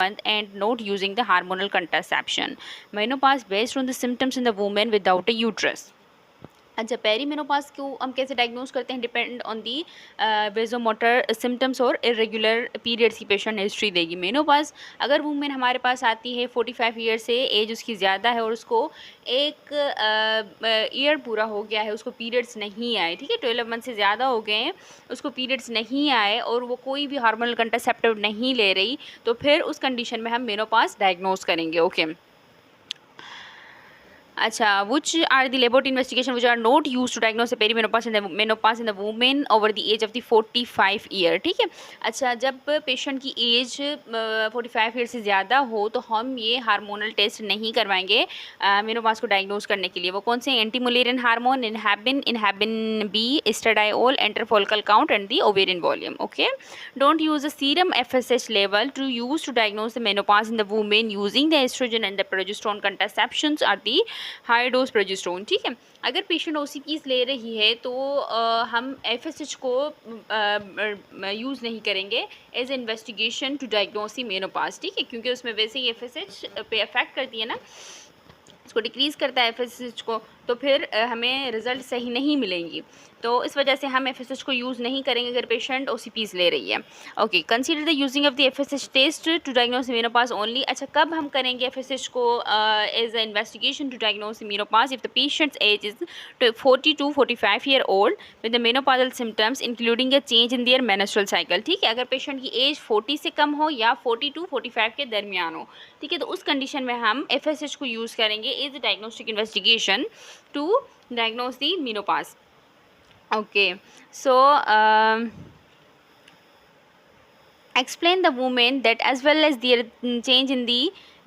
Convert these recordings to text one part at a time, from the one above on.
month and not using the hormonal contraception. Menopause based on the symptoms in the woman without a uterus. अच्छा, पेरीमेनोपाज को हम कैसे diagnose करते हैं? Depend on the vasomotor symptoms और irregular periods की patient history देगी। Menopause अगर वूमेन हमारे पास आती है 45 ईयर से, एज उसकी ज़्यादा है और उसको एक ईयर पूरा हो गया है, उसको पीरियड्स नहीं आए, ठीक है, 12 मंथ से ज़्यादा हो गए हैं, उसको पीरियड्स नहीं आए और वो कोई भी हार्मोनल कंट्रासेप्टिव नहीं ले रही, तो फिर उस कंडीशन में हम मेनोपाज डायग्नोज करेंगे। ओके। अच्छा, which are the laboratory investigation which are not used to diagnose the perimenopause in the menopause in the women over the age of the 45 year, ठीक है। अच्छा, जब पेशेंट की एज 45 ईयर से ज़्यादा हो तो हम ये हार्मोनल टेस्ट नहीं करवाएंगे मेनोपाज को डायग्नोज करने के लिए। वो कौन से? Anti Mullerian hormone, inhibin B, estradiol, antral follicle count and the ovarian volume. Okay, don't use the serum FSH level to use to diagnose the menopause in the women using the estrogen and the progesterone contraceptions are the high dose progesterone, ठीक है। अगर patient OCPs ले रही है तो हम FSH को use नहीं करेंगे as a investigation to diagnose the menopause, ठीक है, क्योंकि उसमें वैसे ही FSH पे अफेक्ट करती है ना, इसको डिक्रीज़ करता है FSH को, तो फिर हमें रिज़ल्ट सही नहीं मिलेंगी। तो इस वजह से हम FSH को यूज़ नहीं करेंगे अगर पेशेंट OCPs ले रही है। Okay, consider the using of the FSH test to diagnose menopause only. अच्छा, कब हम करेंगे FSH को as a investigation to diagnose menopause? If the patient's age is 40 to 45 year old with the menopausal symptoms including a change in their menstrual cycle, ठीक है। अगर patient की as 40 से कम हो या 40 to 45 के दरमियान हो, ठीक है, तो उस कंडीशन में हम FSH को यूज़ करेंगे एज अ डायग्नोस्टिक इन्वेस्टिगेशन टू diagnose the menopause. Okay, so explain the women that as well as their change in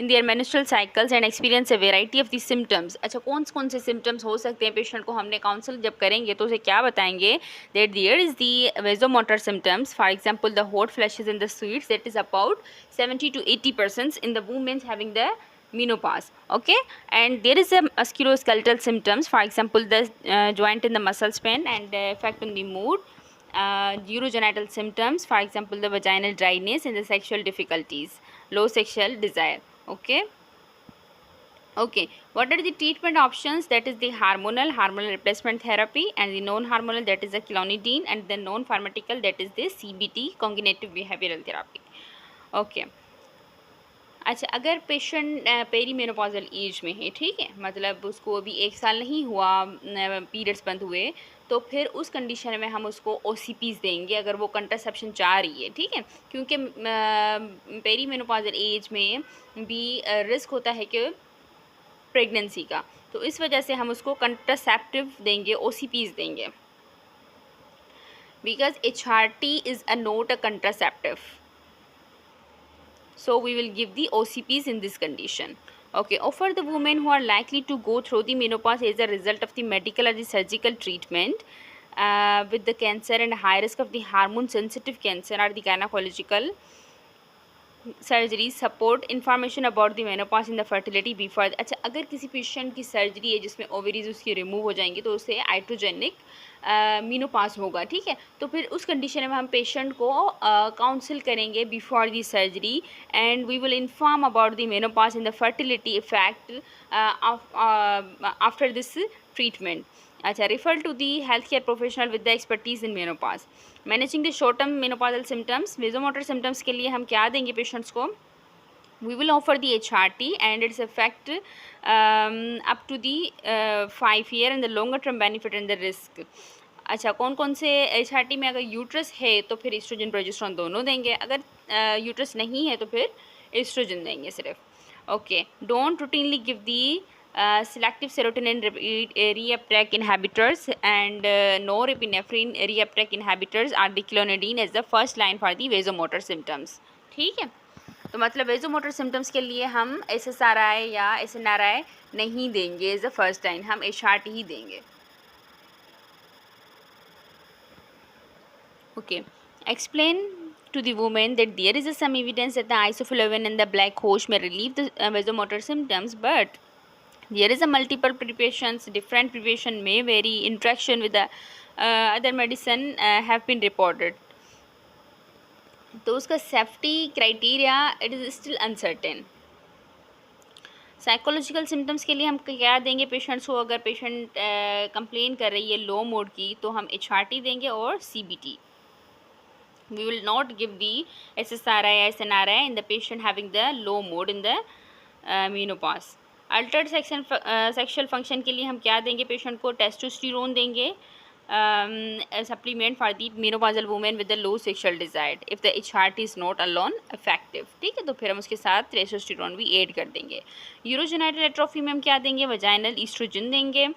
their menstrual cycles and experience a variety of the symptoms. अच्छा, कौन से symptoms हो सकते हैं? Patient को हमने counsel जब करेंगे तो उसे क्या बताएंगे? that there is the vasomotor symptoms, for example the hot flashes and the sweats, that is about 70 to 80% in the women having the menopause. Okay, and there is a musculoskeletal symptoms, for example the joint in the muscles pain and effect on the mood. Urogenital symptoms, for example the vaginal dryness and the sexual difficulties, low sexual desire. Okay. Okay, what are the treatment options? That is the hormonal replacement therapy, and the non-hormonal, that is the clonidine, and the non-pharmaceutical, that is the CBT, cognitive behavioral therapy. Okay. अच्छा, अगर patient perimenopausal as में है, ठीक है, मतलब उसको अभी 1 साल नहीं हुआ पीरियड्स बंद हुए, तो फिर उस कंडीशन में हम उसको OCPs देंगे अगर वो कंट्रासेप्शन चाह रही है, ठीक है, क्योंकि पेरीमेनोपॉजल एज में भी रिस्क होता है कि प्रेगनेंसी का, तो इस वजह से हम उसको कंट्रासेप्टिव देंगे, OCPs देंगे, because HRT is a not a contraceptive. So we will give the OCPs in this condition. Okay, offer the women who are likely to go through the menopause as a result of the medical or the surgical treatment with the cancer and high risk of the hormone sensitive cancer or the gynecological surgery support information about the menopause in the fertility before. अच्छा, अगर किसी patient की surgery है जिसमें ovaries उसकी remove हो जाएंगी तो उससे आइट्रोजेनिक मेनोपॉज होगा, ठीक है, तो फिर उस कंडीशन में हम पेशेंट को काउंसिल करेंगे before the surgery and we will inform about the menopause in the fertility effect after this treatment. अच्छा, refer to the healthcare professional with the expertise in menopause. Managing the short term menopausal symptoms. Vasomotor symptoms के लिए हम क्या देंगे patients को? We will offer the HRT and its effect up to the 5 year and the longer term benefit and the risk. अच्छा, कौन से HRT में अगर यूट्रस है तो फिर एस्ट्रोजन प्रोजेस्टेरोन दोनों देंगे, अगर यूट्रस नहीं है तो फिर एस्ट्रोजन देंगे सिर्फ. Okay, don't routinely give the selective serotonin reuptake inhibitors and norepinephrine reuptake inhibitors are the clonidine as the first line for the vasomotor symptoms. ठीक है, तो मतलब वेजोमोटर सिम्टम्स के लिए हम SSRI या SNRI नहीं देंगे एज द फर्स्ट लाइन, हम HRT ही देंगे. Okay, explain to the woman that there is some evidence that the isoflavone and the black cohosh may relieve the vasomotor symptoms, but there is a multiple preparations, different preparation may vary, interaction with the other medicine have been reported. तो उसका safety criteria it is still uncertain. Psychological symptoms के लिए हम क्या देंगे patients को? अगर patient complain कर रही है लो मोड की, तो हम HRT देंगे और CBT. We will not give the SSRI, SNRI in the patient having the low mode in the menopause. Altered sexual function के लिए हम क्या देंगे पेशेंट को? टेस्टोस्टेरोन देंगे, supplement for the menopausal women with the low sexual desire if the HRT is not alone effective. ठीक है, तो फिर हम उसके साथ टेस्टोस्टेरोन भी ऐड कर देंगे। यूरोजेनाइटल एट्रोफी में हम क्या देंगे? वजाइनल ईस्ट्रोजन देंगे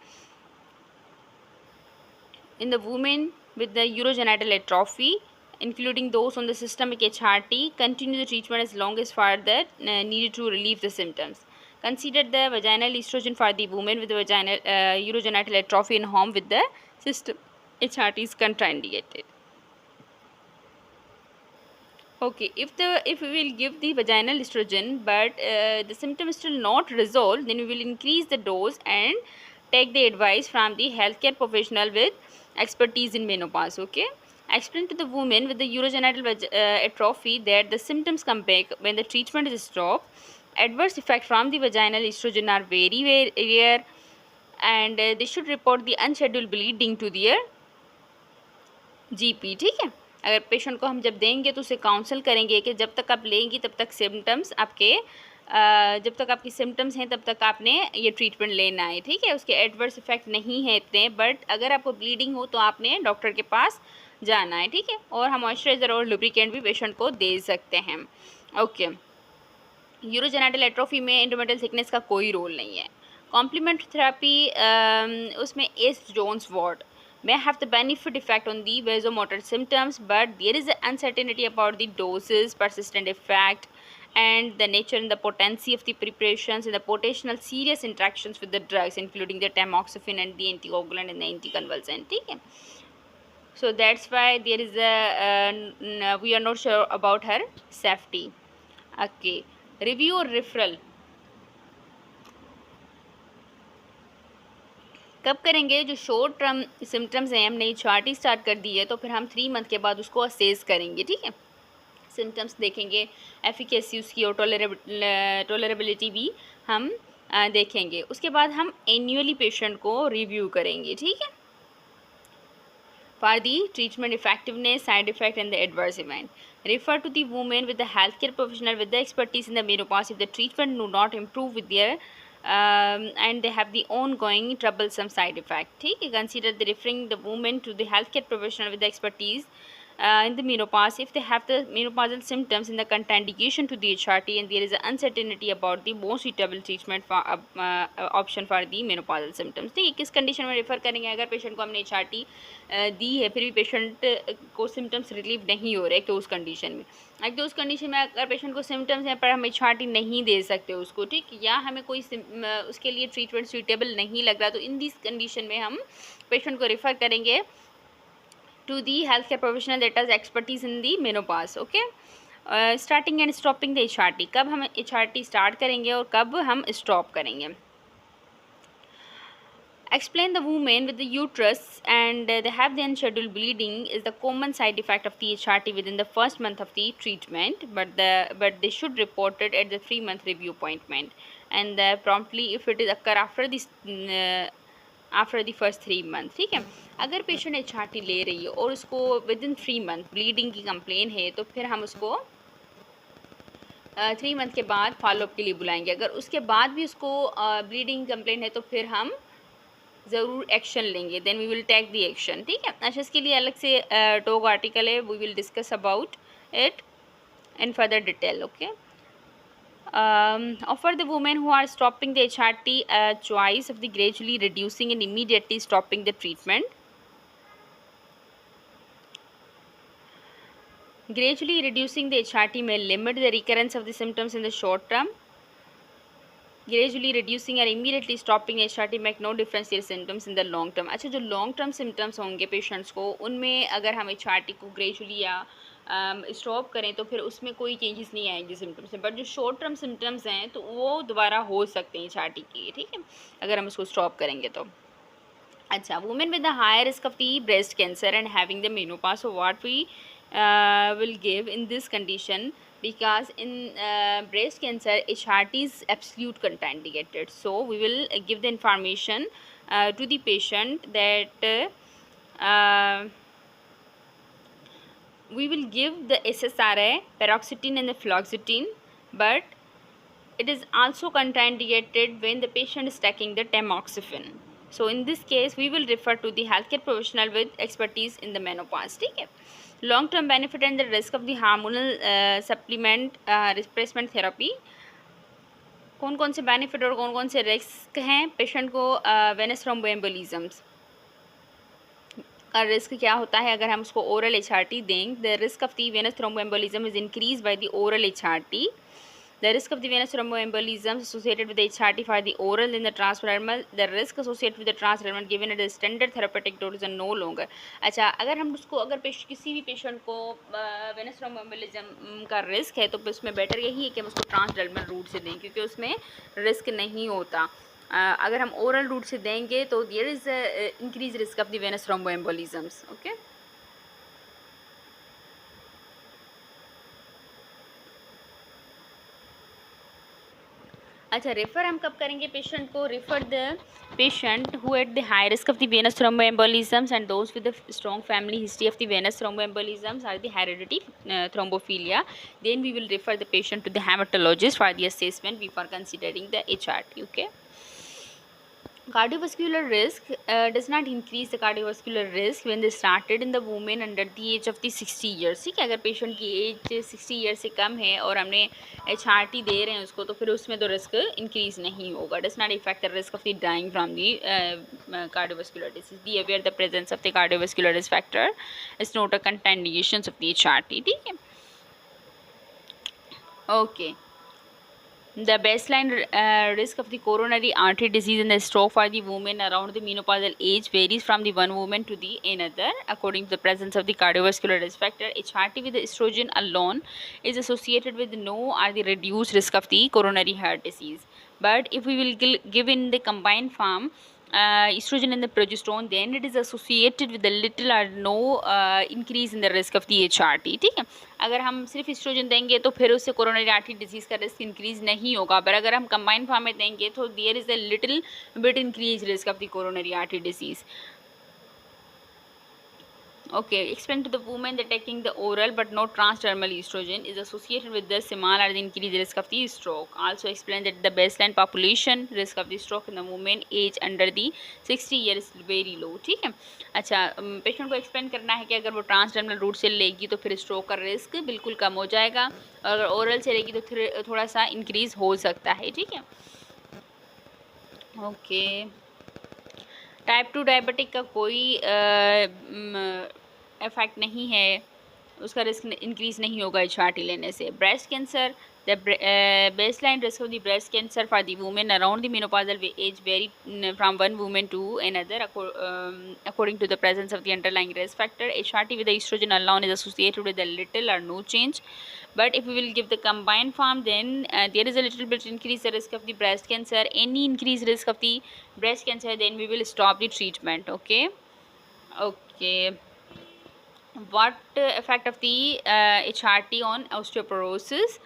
इन the women with the urogenital atrophy, including those on the systemic HRT. Continue the treatment as long as further needed to relieve the symptoms. Consider the vaginal estrogen for the women with the vaginal urogenital atrophy in home with the system HRT is contraindicated. Okay, if we will give the vaginal estrogen but the symptom is still not resolved, then we will increase the dose and take the advice from the healthcare professional with expertise in menopause. Okay, explain to the woman with the urogenital atrophy that the symptoms come back when the treatment is stopped. Adverse effects from the vaginal estrogen are very rare, and they should report the unscheduled bleeding to their GP. ठीक है, अगर patient को हम जब देंगे तो उसे counsel करेंगे कि जब तक आप लेंगी तब तक सिम्टम्स आपके जब तक आपकी सिम्टम्स हैं तब तक आपने ये ट्रीटमेंट लेना है। ठीक है, उसके एडवर्स इफेक्ट नहीं है इतने, बट अगर आपको ब्लीडिंग हो तो आपने डॉक्टर के पास जाना है। ठीक है, और हम मॉइस्चराइजर और लुब्रिकेंट भी पेशेंट को दे सकते हैं। ओके, यूरोजेनिटल एट्रोफी में एंडोमेट्रियल थिकनेस का कोई रोल नहीं है। कॉम्प्लीमेंट थेरेपी उसमें oestrogens ward may have the benefit effect on the vasomotor symptoms, but there is an uncertainty about the doses, persistent effect, and the nature and the potency of the preparations and the potential serious interactions with the drugs, including the tamoxifen and the anticoagulant and the anticonvulsant. ठीक है, so that's why there is a we are not sure about her safety. Okay, review or referral कब करेंगे? जो short term symptoms हैं, हमने HRT start कर दी है तो फिर हम 3 मंथ के बाद उसको असेस करेंगे। ठीक है, सिम्टम्स देखेंगे, एफिकेसी उसकी और टॉलरेबिलिटी भी हम देखेंगे। उसके बाद हम एनुअली पेशेंट को रिव्यू करेंगे। ठीक है, for the treatment effectiveness, side effect and the adverse event, refer to the women with the healthcare professional with the expertise in the menopause if the treatment do not improve with their and they have the ongoing troublesome side effect. ठीक है, consider the referring the woman to the healthcare professional with the expertise in the menopause if they have the menopausal symptoms in the contraindication to the HRT and there is an uncertainty about the most suitable treatment for option for the menopausal symptoms. ठीक है, किस condition में refer करेंगे? अगर patient को हमने HRT दी है फिर भी पेशेंट को सिम्टम्स रिलीव नहीं हो रहे, तो उस कंडीशन में तो उस कंडीशन में अगर पेशेंट को सिम्टम्स हैं पर हम HRT नहीं दे सकते उसको, ठीक, या हमें कोई उसके लिए ट्रीटमेंट सूटेबल नहीं लग रहा, तो इन दिस कंडीशन में हम पेशेंट को रेफ़र करेंगे to the healthcare professional that has expertise in the menopause. Okay, starting and stopping the HRT, कब हम HRT start करेंगे और कब हम stop करेंगे? Explain the women with the uterus and they have the unscheduled bleeding is the common side effect of the HRT within the first month of the treatment, but they should report it at the 3-month review appointment and promptly if it is occur after the first 3 months. ठीक है, अगर patient HRT ले रही है और उसको with in 3 month bleeding की complain है तो फिर हम उसको 3 मंथ के बाद फॉलोअप के लिए बुलाएंगे। अगर उसके बाद भी उसको ब्लीडिंग कंप्लेन है तो फिर हम ज़रूर एक्शन लेंगे, then we will take the action. ठीक है, अच्छा इसके लिए अलग से टॉक आर्टिकल है, we will discuss about it in further detail. Okay, offer the women who are stopping the HRT a choice of the gradually reducing and immediately stopping the treatment. Gradually reducing the HRT may limit the recurrence of the symptoms in the short term. Gradually reducing or immediately stopping HRT make no difference their symptoms in the long term. अच्छा, जो long term symptoms होंगे patients को, उनमें अगर हम HRT को gradually या stop करें तो फिर उसमें कोई चेंजेस नहीं आएंगे सिम्टम्स में, बट जो शॉर्ट टर्म सिम्टम्स हैं तो वो दोबारा हो सकते हैं HRT के। ठीक है, अगर हम उसको स्टॉप करेंगे तो। अच्छा, women with the higher risk of the breast cancer and having the menopause, so what we will give in this condition, because in breast cancer HRT is absolute contraindicated. So we will give the information to the patient that we will give the SSRI, paroxetine and the fluoxetine, but it is also contraindicated when the patient is taking the tamoxifen. So in this case we will refer to the healthcare professional with expertise in the menopause. ठीक है. Long term benefit and the risk of the hormonal supplement replacement therapy. कौन कौन से benefit और कौन कौन से risk हैं पेशेंट को वेनस थ्रोम्बोएम्बोलिज्म्स का रिस्क क्या होता है अगर हम उसको ओरल HRT दें. The risk of the venous thromboembolism is increase by the oral HRT. The risk of the venous thromboembolism associated with the HRT for the oral in the transdermal, the risk associated with the transdermal given at the standard therapeutic dose is no longer. अच्छा, अगर हम उसको किसी भी patient को venous thromboembolism का risk है तो उसमें बेटर यही है कि हम उसको ट्रांसडर्मल रूट से दें, क्योंकि उसमें रिस्क नहीं होता. अगर हम ओरल रूट से देंगे तो there is increase risk of the venous thromboembolisms. Okay. अच्छा, रेफ़र हम कब करेंगे पेशेंट को? Refer the patient who at the high risk of the venous thromboembolisms and those with the strong family history of the venous thromboembolisms or the heredity thrombophilia. Then we will refer the patient to the haematologist for the assessment before considering the HRT. Okay. Cardiovascular risk does not increase the cardiovascular risk when they started in the women under the age of the 60 years. ठीक है, अगर patient की as 60 year से कम है और हमने HRT दे रहे हैं उसको तो फिर उसमें तो रिस्क इंक्रीज नहीं होगा. Does not effect the risk of the dying from the cardiovascular disease. Be aware the presence of the cardiovascular risk factor is not a contraindications of the HRT. ठीक है. Okay. The baseline risk of the coronary artery disease and the stroke for the women around the menopausal age varies from the one woman to the another according to the presence of the cardiovascular risk factor. HRT with the estrogen alone is associated with no or the reduced risk of the coronary heart disease. But if we will give in the combined form estrogen and the progesterone, then it is associated with a little or no increase in the risk of the HRT. ठीक है. अगर हम सिर्फ oestrogen देंगे तो फिर उससे coronary artery disease का रिस्क इंक्रीज नहीं होगा, पर अगर हम कंबाइंड फॉर्म में देंगे तो there is a little bit increase risk of the coronary artery disease. Okay, explain to the woman that taking the oral but not transdermal estrogen is associated with the small or the increased risk of the stroke. Also explain that the baseline population risk of the stroke in the woman age under the 60 years is very low. ठीक है. अच्छा, patient को explain करना है कि अगर वो transdermal root से लेगी तो फिर स्ट्रोक का रिस्क बिल्कुल कम हो जाएगा, और अगर ओरल से लेगी तो फिर थोड़ा सा इंक्रीज हो सकता है. ठीक है. ओके. टाइप 2 डायबिटिक का कोई इफेक्ट नहीं है, उसका रिस्क इंक्रीज नहीं होगा HRT लेने से. Breast cancer, the baseline risk of the breast cancer for the women around the menopausal age vary from one woman to another according to the presence of the underlying risk factor. HRT with the estrogen alone is associated with a little or no change, but if we will give the combined form, then there is a little bit increase the risk of the breast cancer. Any increased risk of the breast cancer, then we will stop the treatment. Okay. Okay. What effect of the HRT on osteoporosis?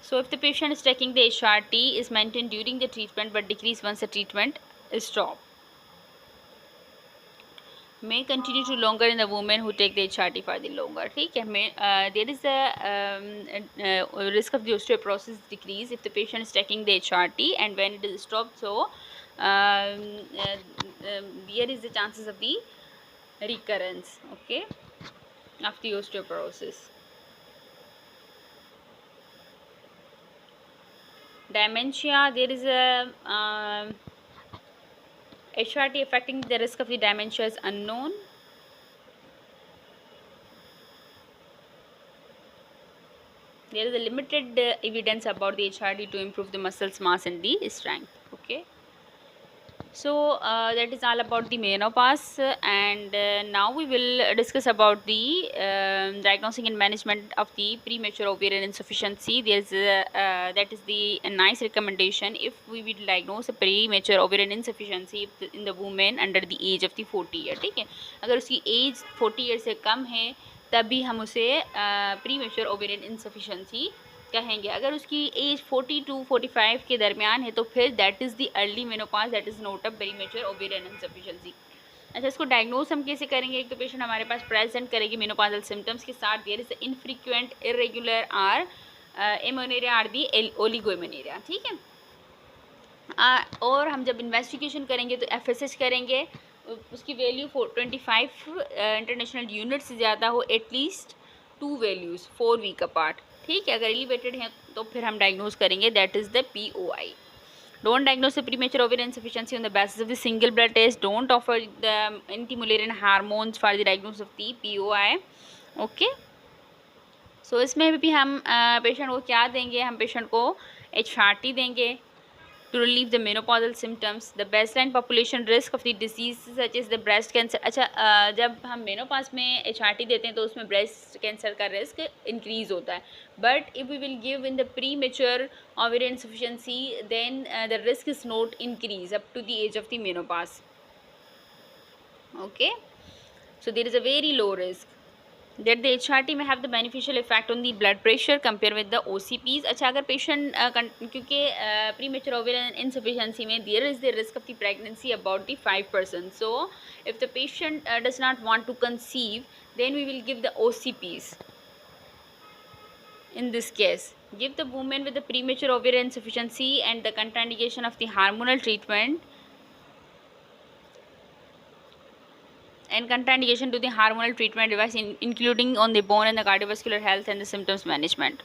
So if the patient is taking the HRT is maintained during the treatment but decrease once the treatment is stopped. May continue to longer in the women who take the HRT for the longer. ठीक है. There is a risk of the osteoporosis decrease if the patient is taking the HRT, and when it is stopped, so there is the chances of the recurrence, okay, of the osteoporosis. Dementia, there is a HRT affecting the risk of the dementia is unknown. There is a limited evidence about the HRT to improve the muscles mass and the strength. Okay. So that is all about the menopause, and now we will discuss about the diagnosing and management of the premature ovarian insufficiency. There is that is the a nice recommendation if we will diagnose a premature ovarian insufficiency in the woman under the age of the 40 year. ठीक है. अगर उसकी as 40 year से कम है तभी हम उसे pre mature ovarian insufficiency कहेंगे। अगर उसकी एज 40 to 45 के दरमियान है तो फिर that is the early menopause, that is not a pre mature ovarian insufficiency. अच्छा, इसको डायग्नोस हम कैसे करेंगे? एक तो पेशेंट हमारे पास प्रेजेंट करेगी मेनोपॉजल सिम्टम्स के साथ, there is infrequent irregular or amenorrhoea or the oligoamenorrhoea, ठीक है। और हम जब इन्वेस्टिगेशन करेंगे तो एफएसएच करेंगे, उसकी वैल्यू 25 इंटरनेशनल यूनिट से ज़्यादा हो, एटलीस्ट 2 वैल्यूज़ 4 वीक अपार्ट, ठीक है। अगर एलिवेटेड हैं तो फिर हम डायग्नोज करेंगे, that is the POI। Don't diagnose the premature ovarian insufficiency on the basis of the single blood test. Don't offer the anti-mullerian hormones for the diagnosis of the POI. Okay. So इसमें भी हम patient को क्या देंगे? हम patient को HRT देंगे to relieve the menopausal symptoms. The baseline population risk of the disease such as the breast cancer. अच्छा, जब हम मेनोपास में HRT देते हैं तो उसमें ब्रेस्ट कैंसर का रिस्क इंक्रीज होता है, but if we will give in the premature ovarian insufficiency then the risk is not increase up to the age of the menopause. Okay, so there is a very low risk that the HRT may have the beneficial effect on the blood pressure compared with the OCPs. अच्छा, अगर patient क्योंकि premature ovarian insufficiency में there is the risk of the pregnancy about the 5%. So if the patient does not want to conceive, then we will give the OCPs. In this case, give the woman with the premature ovarian insufficiency and the contraindication of the hormonal treatment and contraindication to the hormonal treatment device including on the bone and the cardiovascular health and the symptoms management.